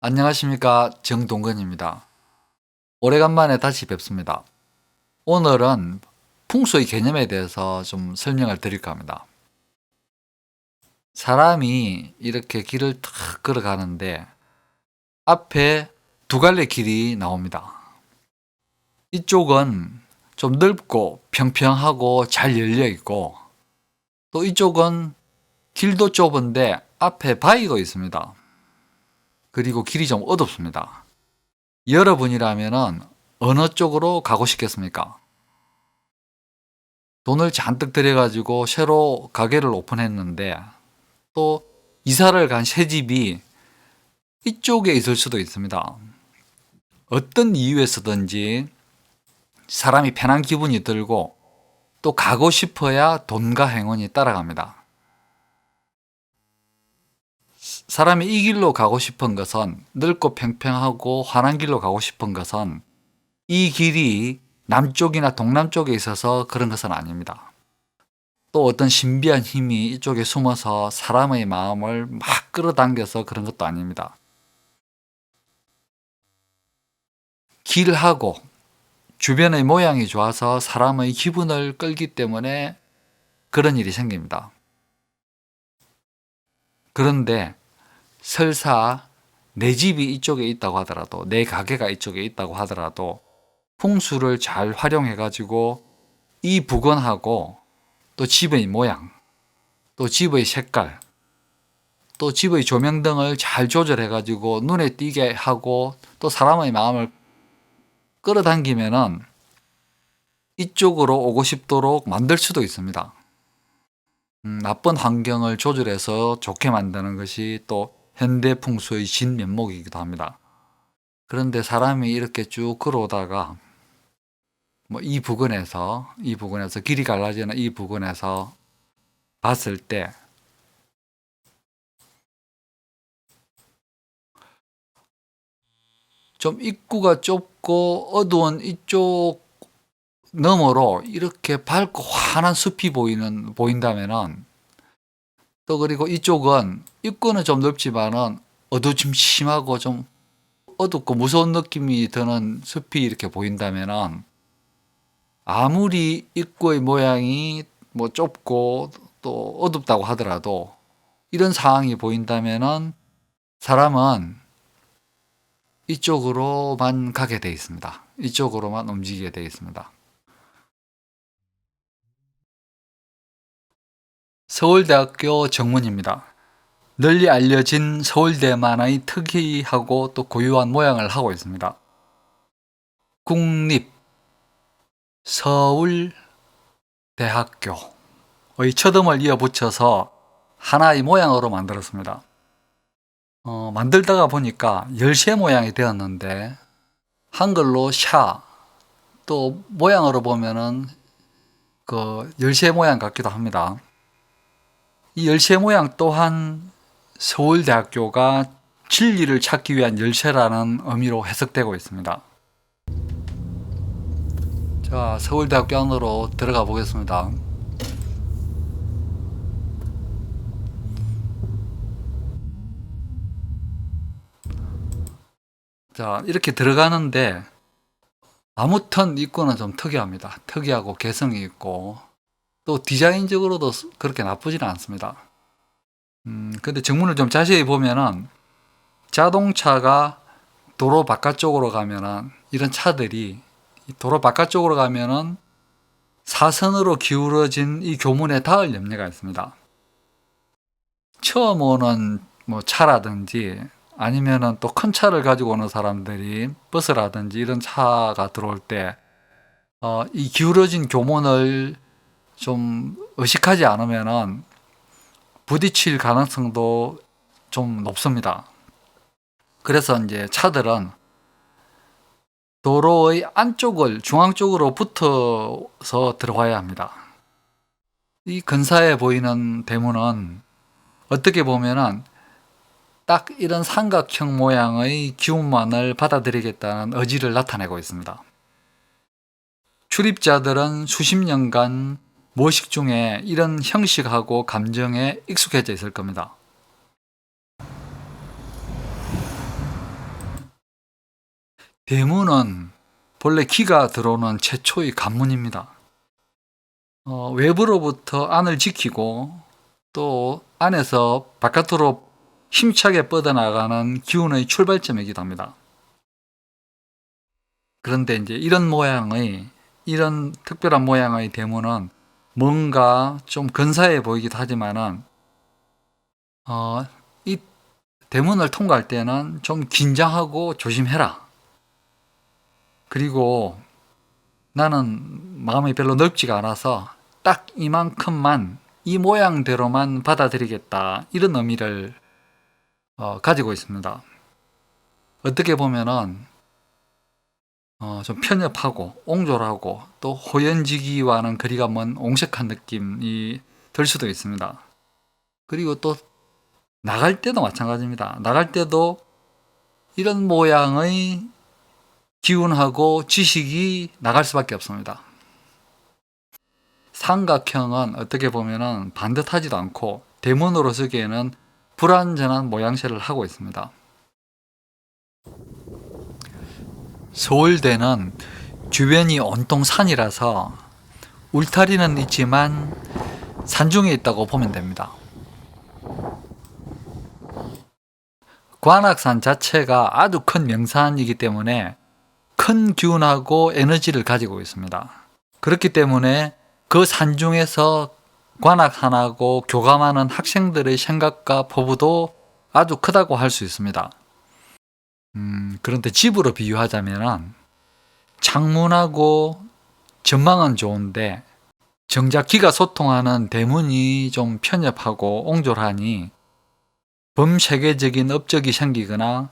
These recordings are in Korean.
안녕하십니까, 정동건입니다. 오래간만에 다시 뵙습니다. 오늘은 풍수의 개념에 대해서 좀 설명을 드릴까 합니다. 사람이 이렇게 길을 탁 걸어가는데 앞에 두 갈래 길이 나옵니다. 이쪽은 좀 넓고 평평하고 잘 열려 있고, 또 이쪽은 길도 좁은데 앞에 바위가 있습니다. 그리고 길이 좀 어둡습니다. 여러분이라면 어느 쪽으로 가고 싶겠습니까? 돈을 잔뜩 들여가지고 새로 가게를 오픈했는데 또 이사를 간 새 집이 이쪽에 있을 수도 있습니다. 어떤 이유에서든지 사람이 편한 기분이 들고 또 가고 싶어야 돈과 행운이 따라갑니다. 사람이 이 길로 가고 싶은 것은, 넓고 평평하고 환한 길로 가고 싶은 것은 이 길이 남쪽이나 동남쪽에 있어서 그런 것은 아닙니다. 또 어떤 신비한 힘이 이쪽에 숨어서 사람의 마음을 막 끌어당겨서 그런 것도 아닙니다. 길하고 주변의 모양이 좋아서 사람의 기분을 끌기 때문에 그런 일이 생깁니다. 그런데 설사 내 집이 이쪽에 있다고 하더라도, 내 가게가 이쪽에 있다고 하더라도 풍수를 잘 활용해 가지고 이 부근하고 또 집의 모양, 또 집의 색깔, 또 집의 조명 등을 잘 조절해 가지고 눈에 띄게 하고 또 사람의 마음을 끌어당기면은 이쪽으로 오고 싶도록 만들 수도 있습니다. 나쁜 환경을 조절해서 좋게 만드는 것이 또 현대 풍수의 진면목이기도 합니다. 그런데 사람이 이렇게 쭉 걸어오다가 이 부근에서 길이 갈라지는 이 부근에서 봤을 때 좀 입구가 좁고 어두운 이쪽 너머로 이렇게 밝고 환한 숲이 보인다면은, 또 그리고 이쪽은 입구는 좀 넓지만은 어두침침하고 좀 어둡고 무서운 느낌이 드는 숲이 이렇게 보인다면은, 아무리 입구의 모양이 좁고 또 어둡다고 하더라도 이런 상황이 보인다면은 사람은 이쪽으로만 가게 되어 있습니다. 이쪽으로만 움직이게 되어 있습니다. 서울대학교 정문입니다. 널리 알려진 서울대만의 특이하고 또 고유한 모양을 하고 있습니다. 국립 서울대학교의 첫음을 이어 붙여서 하나의 모양으로 만들었습니다. 만들다가 보니까 열쇠 모양이 되었는데 한글로 샤, 또 모양으로 보면은 그 열쇠 모양 같기도 합니다. 이 열쇠 모양 또한 서울대학교가 진리를 찾기 위한 열쇠라는 의미로 해석되고 있습니다. 자, 서울대학교 안으로 들어가 보겠습니다. 자, 이렇게 들어가는데 아무튼 입구는 좀 특이합니다. 특이하고 개성이 있고 또 디자인적으로도 그렇게 나쁘지는 않습니다. 근데 정문을 좀 자세히 보면은 자동차가 도로 바깥쪽으로 가면은, 이런 차들이 도로 바깥쪽으로 가면은 사선으로 기울어진 이 교문에 닿을 염려가 있습니다. 처음 오는 차라든지 아니면은 또 큰 차를 가지고 오는 사람들이 버스라든지 이런 차가 들어올 때 이 기울어진 교문을 좀 의식하지 않으면은 부딪힐 가능성도 좀 높습니다. 그래서 이제 차들은 도로의 안쪽을 중앙 쪽으로 붙어서 들어와야 합니다. 이 근사해 보이는 대문은 어떻게 보면은 딱 이런 삼각형 모양의 기운만을 받아들이겠다는 의지를 나타내고 있습니다. 출입자들은 수십 년간 모식 중에 이런 형식하고 감정에 익숙해져 있을 겁니다. 대문은 본래 기가 들어오는 최초의 관문입니다. 외부로부터 안을 지키고 또 안에서 바깥으로 힘차게 뻗어나가는 기운의 출발점이기도 합니다. 그런데 이제 이런 특별한 모양의 대문은 뭔가 좀 근사해 보이기도 하지만은, 이 대문을 통과할 때는 좀 긴장하고 조심해라. 그리고 나는 마음이 별로 넓지가 않아서 딱 이만큼만, 이 모양대로만 받아들이겠다. 이런 의미를 가지고 있습니다. 어떻게 보면은 좀 편협하고 옹졸하고 또 호연지기와는 거리가 먼 옹색한 느낌이 들 수도 있습니다. 그리고 또 나갈 때도 마찬가지입니다. 나갈 때도 이런 모양의 기운하고 지식이 나갈 수밖에 없습니다. 삼각형은 어떻게 보면은 반듯하지도 않고 대문으로 쓰기에는 불완전한 모양새를 하고 있습니다. 서울대는 주변이 온통 산이라서 울타리는 있지만 산중에 있다고 보면 됩니다. 관악산 자체가 아주 큰 명산이기 때문에 큰 기운하고 에너지를 가지고 있습니다. 그렇기 때문에 그 산중에서 관악산하고 교감하는 학생들의 생각과 포부도 아주 크다고 할 수 있습니다. 그런데 집으로 비유하자면 창문하고 전망은 좋은데 정작 기가 소통하는 대문이 좀 편협하고 옹졸하니 범세계적인 업적이 생기거나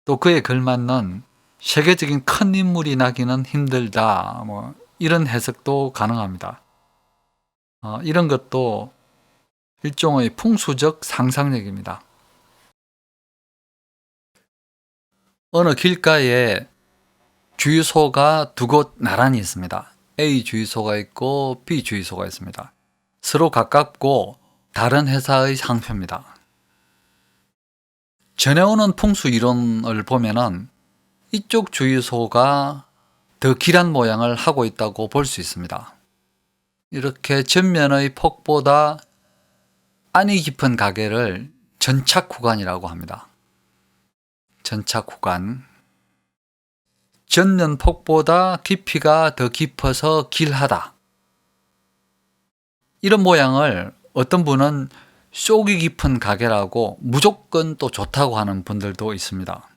또 그에 걸맞는 세계적인 큰 인물이 나기는 힘들다. 이런 해석도 가능합니다. 이런 것도 일종의 풍수적 상상력입니다. 어느 길가에 주유소가 두 곳 나란히 있습니다. A 주유소가 있고 B 주유소가 있습니다. 서로 가깝고 다른 회사의 상표입니다. 전해오는 풍수 이론을 보면은 이쪽 주유소가 더 길한 모양을 하고 있다고 볼 수 있습니다. 이렇게 전면의 폭보다 안이 깊은 가게를 전착 구간이라고 합니다. 전착 구간. 전면 폭보다 깊이가 더 깊어서 길하다. 이런 모양을 어떤 분은 쏙이 깊은 가게라고 무조건 또 좋다고 하는 분들도 있습니다.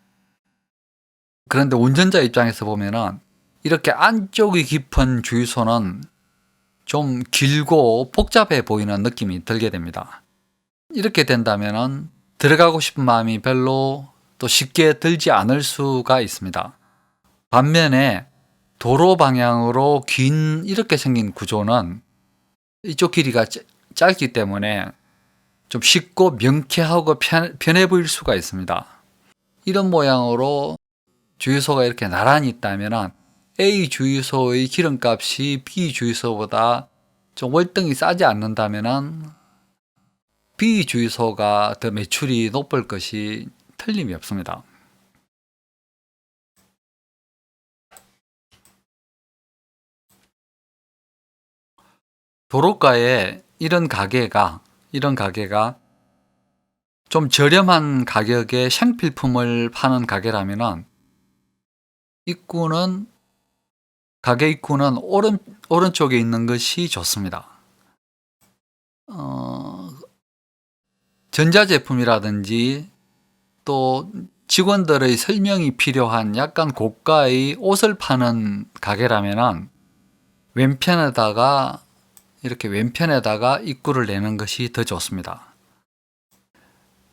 그런데 운전자 입장에서 보면은 이렇게 안쪽이 깊은 주유소는 좀 길고 복잡해 보이는 느낌이 들게 됩니다. 이렇게 된다면은 들어가고 싶은 마음이 별로 또 쉽게 들지 않을 수가 있습니다. 반면에 도로 방향으로 긴 이렇게 생긴 구조는 이쪽 길이가 짧기 때문에 좀 쉽고 명쾌하고 편해 보일 수가 있습니다. 이런 모양으로 주유소가 이렇게 나란히 있다면 A 주유소의 기름값이 B 주유소보다 좀 월등히 싸지 않는다면 B 주유소가 더 매출이 높을 것이 틀림이 없습니다. 도로가에 이런 가게가 좀 저렴한 가격에 생필품을 파는 가게라면은 가게 입구는 오른쪽에 있는 것이 좋습니다. 전자제품이라든지 또 직원들의 설명이 필요한 약간 고가의 옷을 파는 가게라면은 왼편에다가 입구를 내는 것이 더 좋습니다.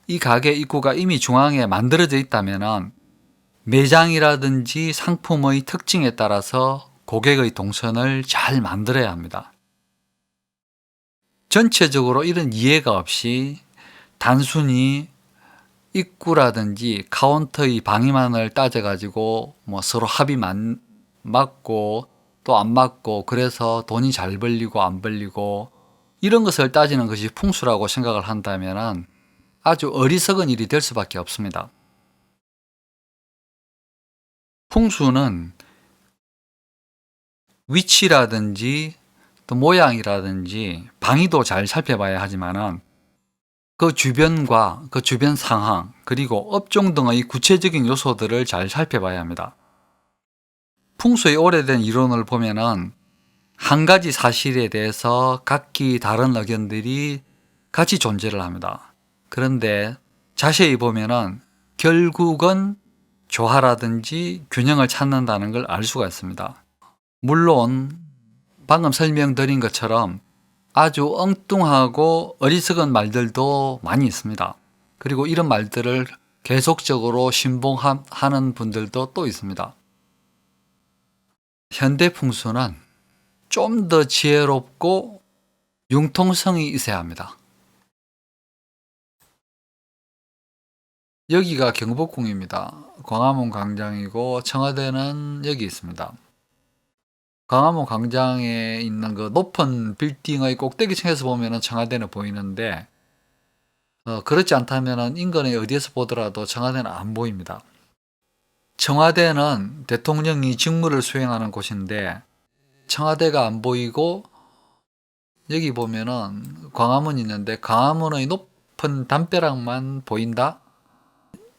이 가게 입구가 이미 중앙에 만들어져 있다면 매장이라든지 상품의 특징에 따라서 고객의 동선을 잘 만들어야 합니다. 전체적으로 이런 이해가 없이 단순히 입구라든지 카운터의 방위만을 따져가지고 서로 합이 맞고 또 안 맞고 그래서 돈이 잘 벌리고 안 벌리고 이런 것을 따지는 것이 풍수라고 생각을 한다면 아주 어리석은 일이 될 수밖에 없습니다. 풍수는 위치라든지 또 모양이라든지 방위도 잘 살펴봐야 하지만은 그 주변과 그 주변 상황 그리고 업종 등의 구체적인 요소들을 잘 살펴봐야 합니다. 풍수의 오래된 이론을 보면은 한 가지 사실에 대해서 각기 다른 의견들이 같이 존재를 합니다. 그런데 자세히 보면은 결국은 조화라든지 균형을 찾는다는 걸 알 수가 있습니다. 물론 방금 설명드린 것처럼 아주 엉뚱하고 어리석은 말들도 많이 있습니다. 그리고 이런 말들을 계속적으로 신봉하는 분들도 또 있습니다. 현대 풍수는 좀 더 지혜롭고 융통성이 있어야 합니다. 여기가 경복궁입니다. 광화문 광장이고 청와대는 여기 있습니다. 광화문 광장에 있는 그 높은 빌딩의 꼭대기층에서 보면 청와대는 보이는데 그렇지 않다면 인근에 어디에서 보더라도 청와대는 안 보입니다. 청와대는 대통령이 직무를 수행하는 곳인데 청와대가 안 보이고 여기 보면은 광화문이 있는데 광화문의 높은 담벼락만 보인다?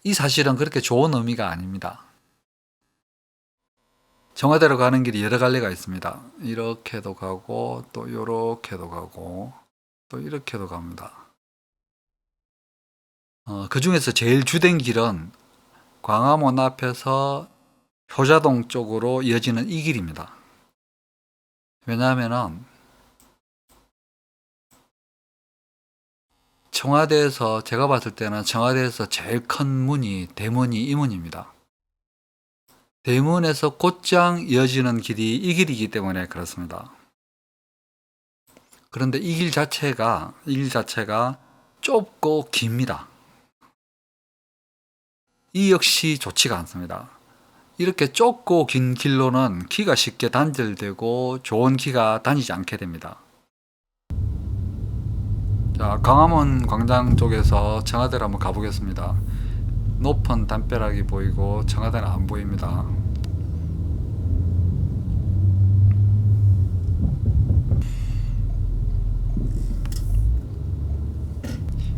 이 사실은 그렇게 좋은 의미가 아닙니다. 청와대로 가는 길이 여러 갈래가 있습니다. 이렇게도 가고 또 이렇게도 가고 또 이렇게도 갑니다. 그 중에서 제일 주된 길은 광화문 앞에서 효자동 쪽으로 이어지는 이 길입니다. 왜냐하면 청와대에서 제가 봤을 때는 청와대에서 제일 큰 문이 대문이 이 문입니다. 대문에서 곧장 이어지는 길이 이 길이기 때문에 그렇습니다. 그런데 이 길 자체가 좁고 깁니다. 이 역시 좋지가 않습니다. 이렇게 좁고 긴 길로는 기가 쉽게 단절되고 좋은 기가 다니지 않게 됩니다. 자, 광화문 광장 쪽에서 청와대를 한번 가보겠습니다. 높은 담벼락이 보이고 청와대는 안 보입니다.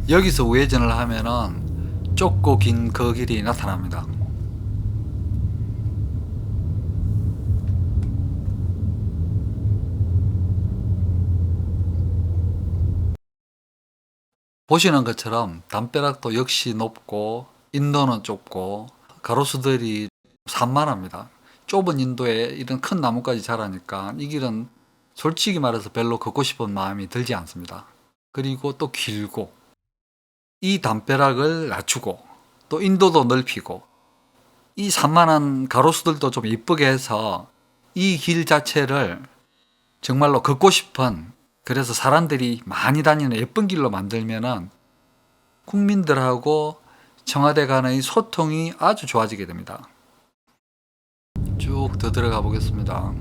여기서 우회전을 하면은 좁고 긴 그 길이 나타납니다. 보시는 것처럼 담벼락도 역시 높고 인도는 좁고 가로수들이 산만합니다. 좁은 인도에 이런 큰 나무까지 자라니까 이 길은 솔직히 말해서 별로 걷고 싶은 마음이 들지 않습니다. 그리고 또 길고 이 담벼락을 낮추고 또 인도도 넓히고 이 산만한 가로수들도 좀 이쁘게 해서 이 길 자체를 정말로 걷고 싶은 그래서 사람들이 많이 다니는 예쁜 길로 만들면은 국민들하고 청와대 간의 소통이 아주 좋아지게 됩니다. 쭉 더 들어가 보겠습니다.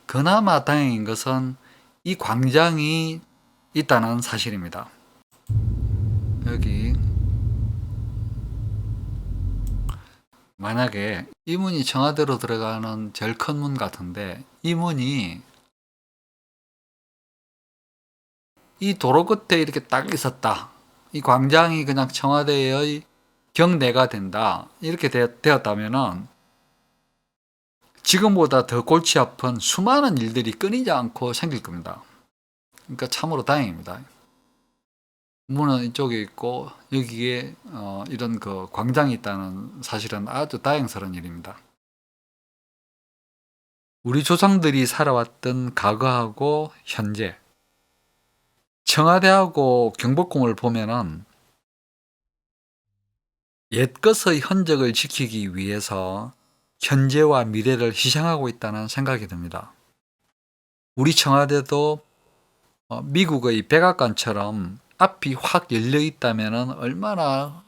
그나마 다행인 것은 이 광장이 있다는 사실입니다. 여기 만약에 이 문이 청와대로 들어가는 제일 큰 문 같은데 이 문이 이 도로 끝에 이렇게 딱 있었다. 이 광장이 그냥 청와대의 경내가 된다. 이렇게 되었다면은 지금보다 더 골치 아픈 수많은 일들이 끊이지 않고 생길 겁니다. 그러니까 참으로 다행입니다. 문은 이쪽에 있고 여기에 이런 그 광장이 있다는 사실은 아주 다행스러운 일입니다. 우리 조상들이 살아왔던 과거하고 현재 청와대하고 경복궁을 보면은 옛것의 흔적을 지키기 위해서 현재와 미래를 희생하고 있다는 생각이 듭니다. 우리 청와대도 미국의 백악관처럼 앞이 확 열려 있다면 얼마나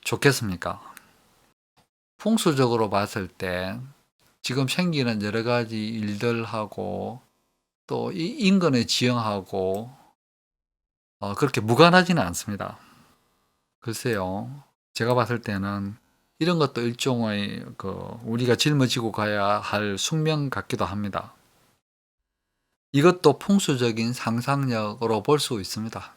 좋겠습니까? 풍수적으로 봤을 때 지금 생기는 여러 가지 일들하고 또 이 인근의 지형하고 그렇게 무관하지는 않습니다. 글쎄요. 제가 봤을 때는 이런 것도 일종의 우리가 짊어지고 가야 할 숙명 같기도 합니다. 이것도 풍수적인 상상력으로 볼 수 있습니다.